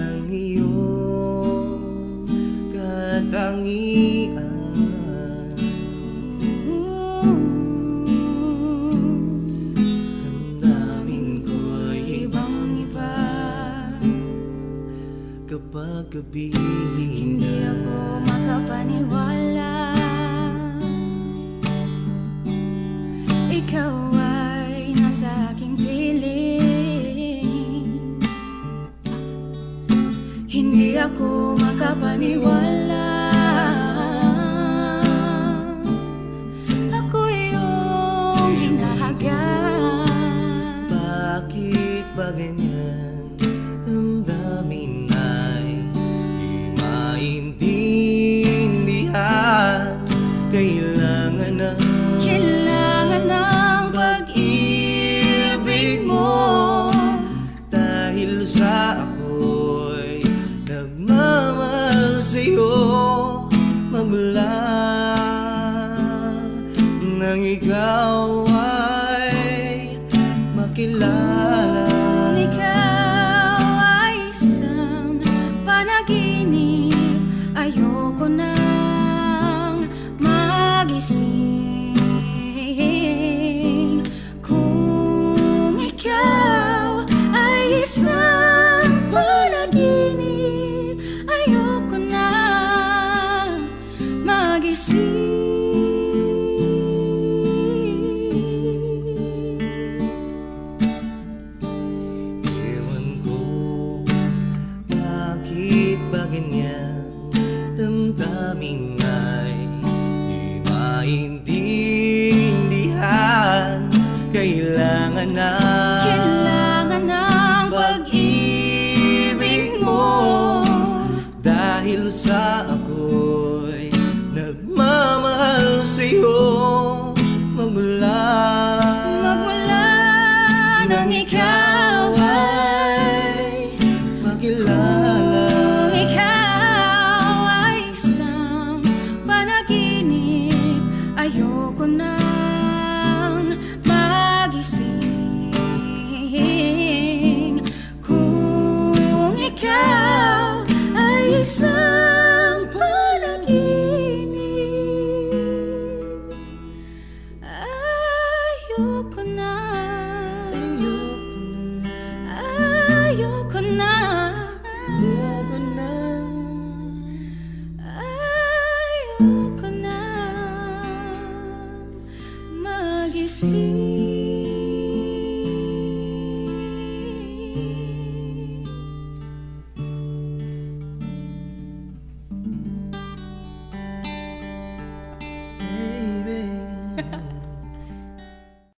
ng iyong katangian. Damdamin ko'y ibang-iba kapag gabi. Hindi ako makapaniwala ikaw ay nasa aking piling. Hindi ako makapaniwala ako iyong hinahagan. Bakit ba ganyan? Damdamin ay di maintindihan. Kailangan ng pag-ibig mo, dahil sa ako'y nagmamahal sa'yo. Magmula nang ikaw ay makilala. ikaw ay isang panaginip. Ayoko nang magising. Kung ikaw ay isang panaginip, ayoko nang magising. Ewan ko bakit ba ganyan? Damdamin ay di maintindihan. Kailangan ng pag-ibig mo, dahil sa ako'y nagmamahal sa'yo. Magmula nang ikaw ay makilala. ikaw ay isang panaginip. Ayoko nang magising. Kung ikaw ay isang